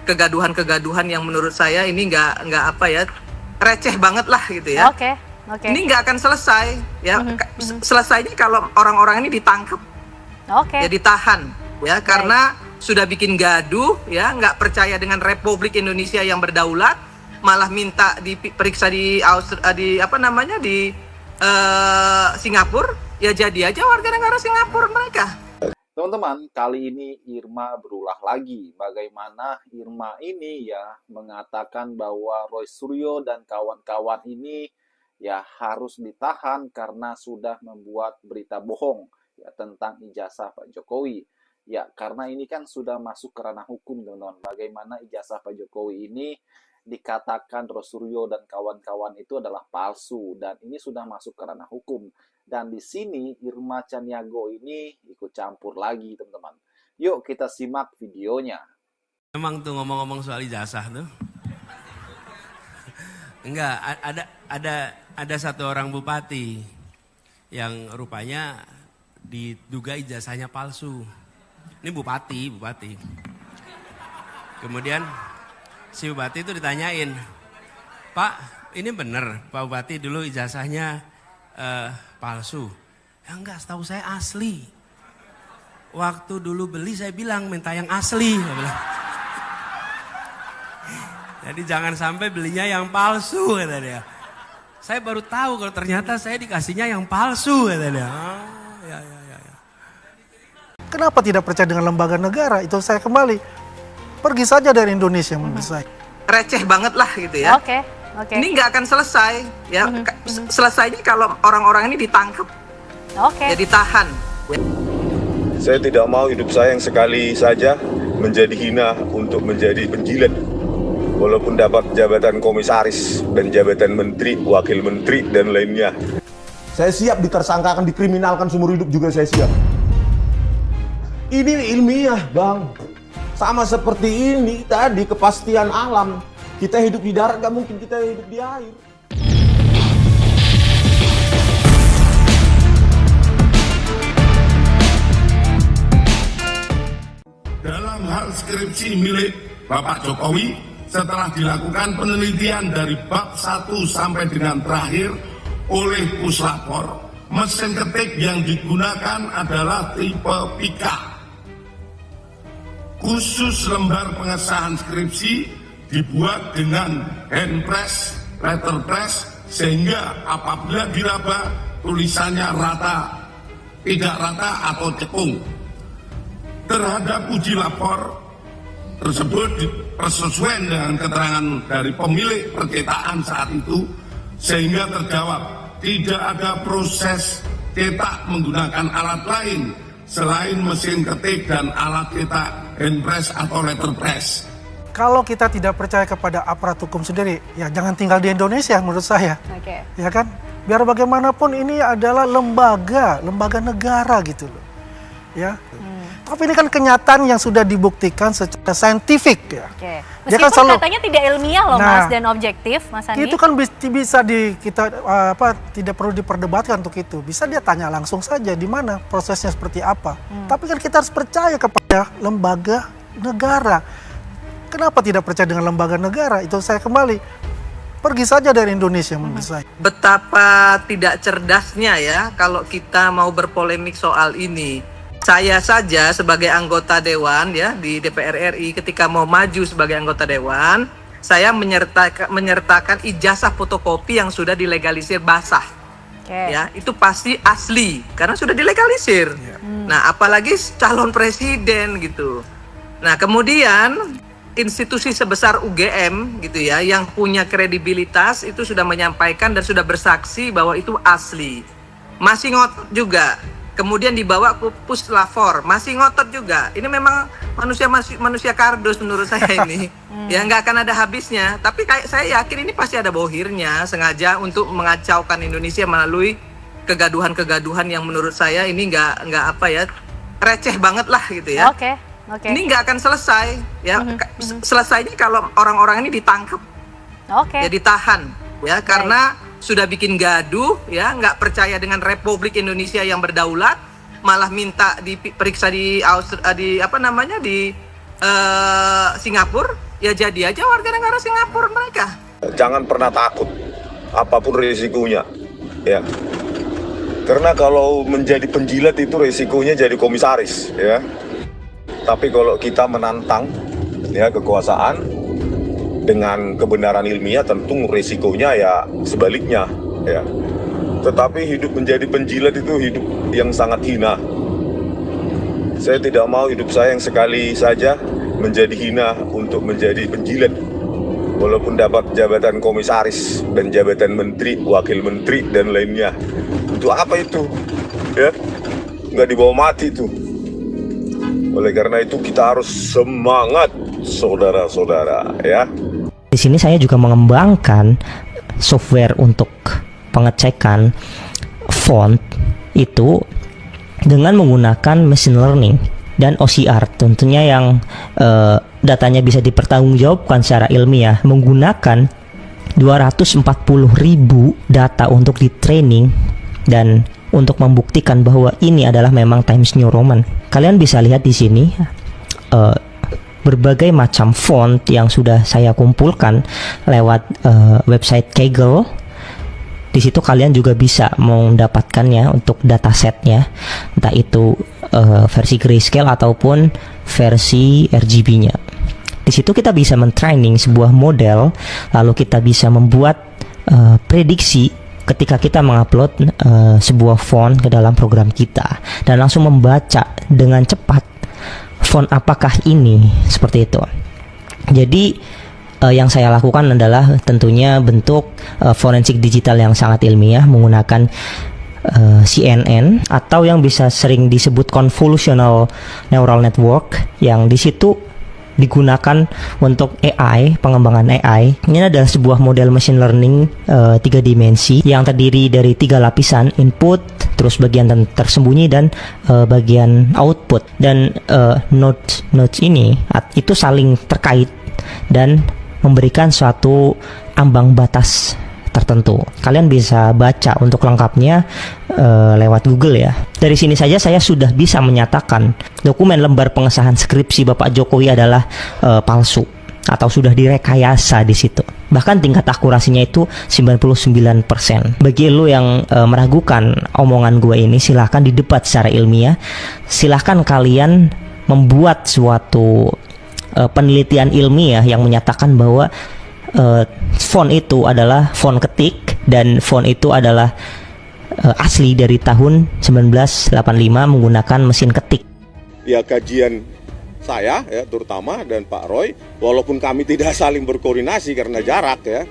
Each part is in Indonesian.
kegaduhan-kegaduhan yang menurut saya ini nggak apa ya, receh banget lah gitu ya. Oke. Ini nggak akan selesai ya. Selesainya kalau orang-orang ini ditangkap, ya ditahan ya, karena sudah bikin gaduh ya, nggak percaya dengan Republik Indonesia yang berdaulat, malah minta diperiksa di Singapura, ya jadi aja warga negara Singapura mereka. Teman-teman, kali ini Irma berulah lagi bagaimana Irma ini ya mengatakan bahwa Roy Suryo dan kawan-kawan ini ya harus ditahan karena sudah membuat berita bohong ya tentang ijazah Pak Jokowi. Ya, karena ini kan sudah masuk ke ranah hukum, teman-teman. Bagaimana ijazah Pak Jokowi ini dikatakan Roy Suryo dan kawan-kawan itu adalah palsu, dan ini sudah masuk ke ranah hukum. Dan di sini Irma Chaniago ini ikut campur lagi, teman-teman. Yuk kita simak videonya. Memang tuh ngomong-ngomong soal ijazah tuh. Enggak, ada satu orang bupati yang rupanya diduga ijazahnya palsu. Ini bupati. Kemudian si bupati itu ditanyain, "Pak, ini bener Pak Bupati dulu ijazahnya palsu?" "Ya enggak, setahu saya asli. Waktu dulu beli saya bilang minta yang asli." Jadi jangan sampai belinya yang palsu, kata dia. Saya baru tahu kalau ternyata saya dikasihnya yang palsu, kata dia. Ya. Kenapa tidak percaya dengan lembaga negara? Itu saya kembali. Pergi saja dari Indonesia menurut saya. Receh banget lah gitu ya. Oke. Ini nggak akan selesai ya. Selesainya kalau orang-orang ini ditangkap, ya ditahan. Saya tidak mau hidup saya yang sekali saja menjadi hina untuk menjadi penjilat. Walaupun dapat jabatan komisaris dan jabatan menteri, wakil menteri dan lainnya. Saya siap ditersangkakan, dikriminalkan seumur hidup juga saya siap. Ini ilmiah, Bang. Sama seperti ini tadi kepastian alam. Kita hidup di darat, gak mungkin kita hidup di air. Dalam hal skripsi milik Bapak Jokowi, setelah dilakukan penelitian dari bab 1 sampai dengan terakhir oleh Puslapor, mesin ketik yang digunakan adalah tipe Pika. Khusus lembar pengesahan skripsi dibuat dengan handpress, letterpress, sehingga apabila diraba tulisannya rata, tidak rata atau cekung. Terhadap uji lapor tersebut persesuaian dengan keterangan dari pemilik percetakan saat itu, sehingga terjawab tidak ada proses cetak menggunakan alat lain selain mesin ketik dan alat cetak handpress atau letterpress. Kalau kita tidak percaya kepada aparat hukum sendiri, ya jangan tinggal di Indonesia menurut saya. Ya kan? Biar bagaimanapun ini adalah lembaga negara gitu loh. Ya. Tapi ini kan kenyataan yang sudah dibuktikan secara saintifik ya. Meskipun katanya tidak ilmiah loh Mas dan objektif, Mas Andi. Itu kan bisa tidak perlu diperdebatkan untuk itu. Bisa dia tanya langsung saja di mana prosesnya seperti apa. Tapi kan kita harus percaya kepada lembaga negara. Kenapa tidak percaya dengan lembaga negara? Itu saya kembali. Pergi saja dari Indonesia menurut saya. Betapa tidak cerdasnya ya kalau kita mau berpolemik soal ini. Saya saja sebagai anggota dewan ya di DPR RI, ketika mau maju sebagai anggota dewan, saya menyertakan ijazah fotokopi yang sudah dilegalisir basah. Ya, itu pasti asli karena sudah dilegalisir. Nah, apalagi calon presiden gitu. Nah, kemudian institusi sebesar UGM gitu ya, yang punya kredibilitas itu sudah menyampaikan dan sudah bersaksi bahwa itu asli. Masih ngotot juga. Kemudian dibawa ke Puslapor, masih ngotot juga. Ini memang manusia kardus menurut saya ini. Ya nggak akan ada habisnya. Tapi saya yakin ini pasti ada bohirnya, sengaja untuk mengacaukan Indonesia melalui kegaduhan-kegaduhan yang menurut saya ini nggak apa ya, receh banget lah gitu ya. Ini nggak akan selesai. Ya selesainya kalau orang-orang ini ditangkap, ya ditahan, ya karena sudah bikin gaduh, ya nggak percaya dengan Republik Indonesia yang berdaulat, malah minta diperiksa di Singapura, ya jadi aja warga negara Singapura mereka. Jangan pernah takut, apapun risikonya, ya. Karena kalau menjadi penjilat itu risikonya jadi komisaris, ya. Tapi kalau kita menantang, ya, kekuasaan dengan kebenaran ilmiah, tentu risikonya ya sebaliknya, ya. Tetapi hidup menjadi penjilat itu hidup yang sangat hina. Saya tidak mau hidup saya yang sekali saja menjadi hina untuk menjadi penjilat. Walaupun dapat jabatan komisaris dan jabatan menteri, wakil menteri, dan lainnya. Untuk apa itu? Ya, nggak dibawa mati itu. Oleh karena itu kita harus semangat, saudara-saudara, ya. Di sini saya juga mengembangkan software untuk pengecekan font itu dengan menggunakan machine learning dan OCR, tentunya yang datanya bisa dipertanggungjawabkan secara ilmiah menggunakan 240.000 data untuk di training dan untuk membuktikan bahwa ini adalah memang Times New Roman. Kalian bisa lihat di sini berbagai macam font yang sudah saya kumpulkan lewat website Kaggle. Di situ kalian juga bisa mendapatkannya untuk datasetnya, entah itu versi grayscale ataupun versi RGB-nya. Di situ kita bisa mentraining sebuah model, lalu kita bisa membuat prediksi ketika kita mengupload sebuah font ke dalam program kita dan langsung membaca dengan cepat font apakah ini, seperti itu. Jadi yang saya lakukan adalah tentunya bentuk forensik digital yang sangat ilmiah menggunakan CNN atau yang bisa sering disebut convolutional neural network, yang di situ digunakan untuk AI, pengembangan AI. Ini adalah sebuah model machine learning 3 dimensi yang terdiri dari 3 lapisan, input, terus bagian tersembunyi dan bagian output. Dan nodes ini itu saling terkait dan memberikan suatu ambang batas tertentu. Kalian bisa baca untuk lengkapnya lewat Google ya. Dari sini saja saya sudah bisa menyatakan dokumen lembar pengesahan skripsi Bapak Jokowi adalah palsu atau sudah direkayasa di situ. Bahkan tingkat akurasinya itu 99%. Bagi lo yang meragukan omongan gue ini, silahkan didebat secara ilmiah. Silahkan kalian membuat suatu penelitian ilmiah yang menyatakan bahwa font itu adalah font ketik dan font itu adalah asli dari tahun 1985 menggunakan mesin ketik. Ya, kajian saya ya terutama dan Pak Roy, walaupun kami tidak saling berkoordinasi karena jarak ya,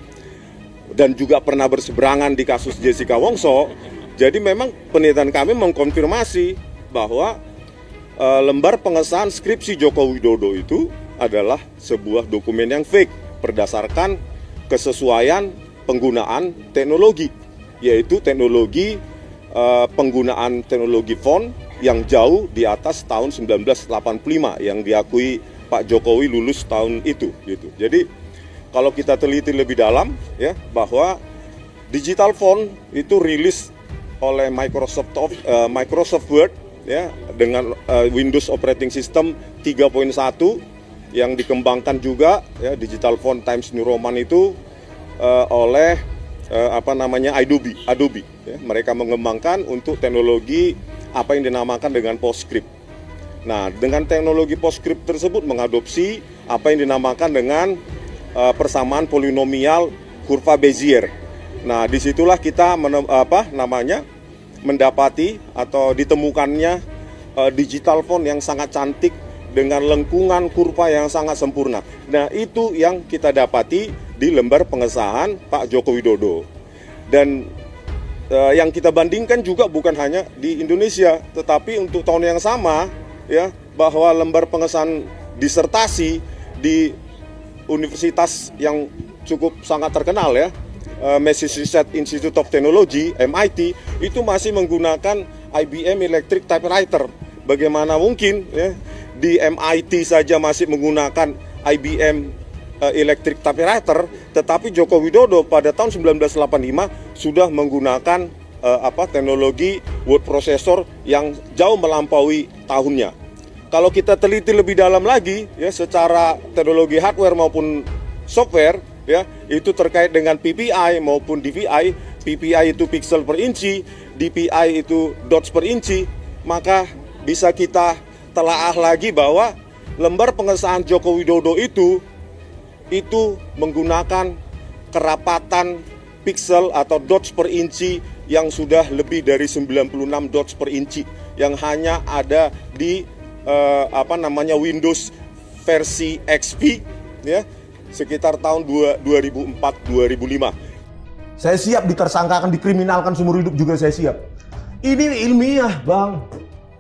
dan juga pernah berseberangan di kasus Jessica Wongso, jadi memang penelitian kami mengkonfirmasi bahwa lembar pengesahan skripsi Joko Widodo itu adalah sebuah dokumen yang fake berdasarkan kesesuaian penggunaan teknologi, yaitu teknologi penggunaan teknologi font yang jauh di atas tahun 1985 yang diakui Pak Jokowi lulus tahun itu gitu. Jadi kalau kita teliti lebih dalam ya, bahwa digital font itu rilis oleh Microsoft Word ya dengan Windows Operating System 3.1 yang dikembangkan juga ya, digital font Times New Roman itu oleh Adobe ya. Mereka mengembangkan untuk teknologi apa yang dinamakan dengan PostScript. Nah, dengan teknologi PostScript tersebut mengadopsi apa yang dinamakan dengan persamaan polinomial kurva Bezier. Nah, disitulah kita mendapati atau ditemukannya digital font yang sangat cantik dengan lengkungan kurva yang sangat sempurna. Nah, itu yang kita dapati di lembar pengesahan Pak Joko Widodo. Dan yang kita bandingkan juga bukan hanya di Indonesia, tetapi untuk tahun yang sama ya, bahwa lembar pengesahan disertasi di universitas yang cukup sangat terkenal ya, Massachusetts Institute of Technology (MIT), itu masih menggunakan IBM Electric Typewriter. Bagaimana mungkin ya, di MIT saja masih menggunakan IBM Electric Typewriter, tetapi Joko Widodo pada tahun 1985 sudah menggunakan teknologi word processor yang jauh melampaui tahunnya. kalau kita teliti lebih dalam lagi ya secara teknologi hardware maupun software ya, itu terkait dengan PPI maupun DPI. PPI itu pixel per inci, DPI itu dots per inci, maka bisa kita telaah lagi bahwa lembar pengesahan Joko Widodo itu menggunakan kerapatan pixel atau dots per inci yang sudah lebih dari 96 dots per inci yang hanya ada di Windows versi XP ya sekitar tahun 2004-2005. Saya siap ditersangkakan, dikriminalkan seumur hidup juga saya siap. Ini ilmiah, Bang.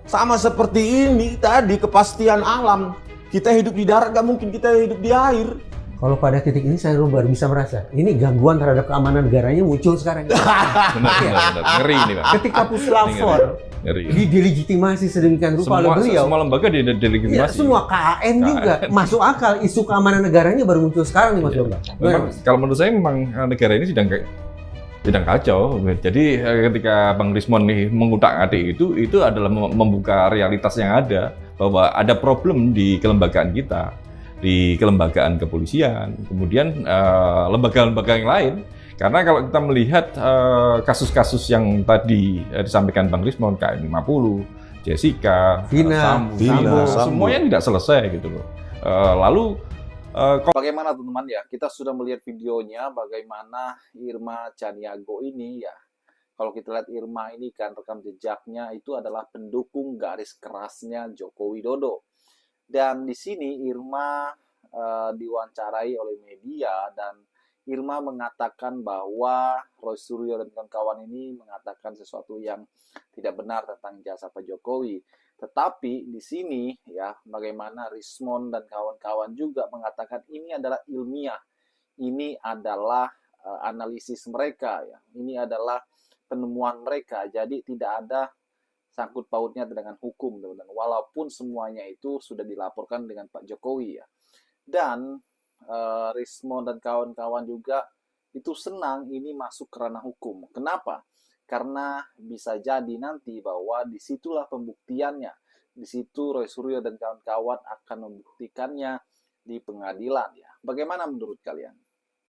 Sama seperti ini tadi kepastian alam. Kita hidup di darat, gak mungkin kita hidup di air. Kalau pada titik ini saya baru bisa merasa ini gangguan terhadap keamanan negaranya muncul sekarang. Benar. Ngeri ini, Pak. Ketika Puslapor didelegitimasi sedemikian rupa oleh beliau. Semua lembaga didelegitimasi. Ya, semua KAN juga masuk akal. Isu keamanan negaranya baru muncul sekarang nih Mas Bambang. Memang, kalau menurut saya memang negara ini sedang kacau. Jadi ketika Bang Rismon nih mengutak-atik itu adalah membuka realitas yang ada bahwa ada problem di kelembagaan kita, di kelembagaan kepolisian, kemudian lembaga-lembaga yang lain. Karena kalau kita melihat kasus-kasus yang tadi disampaikan Bang Rismon, KM50, Jessica, Sambo, semuanya tidak selesai gitu loh. Lalu bagaimana teman-teman ya, kita sudah melihat videonya bagaimana Irma Chaniago ini ya. Kalau kita lihat Irma ini kan rekam jejaknya itu adalah pendukung garis kerasnya Joko Widodo. Dan di sini Irma diwawancarai oleh media dan Irma mengatakan bahwa Roy Suryo dan kawan-kawan ini mengatakan sesuatu yang tidak benar tentang jasa Pak Jokowi. Tetapi di sini ya bagaimana Rismon dan kawan-kawan juga mengatakan ini adalah ilmiah. Ini adalah analisis mereka ya. Ini adalah penemuan mereka. Jadi tidak ada sangkut pautnya dengan hukum teman-teman. Walaupun semuanya itu sudah dilaporkan dengan Pak Jokowi ya. Dan Rismon dan kawan-kawan juga itu senang ini masuk ke ranah hukum. Kenapa? Karena bisa jadi nanti bahwa disitulah pembuktiannya. Di situ Roy Suryo dan kawan-kawan akan membuktikannya di pengadilan ya. Bagaimana menurut kalian?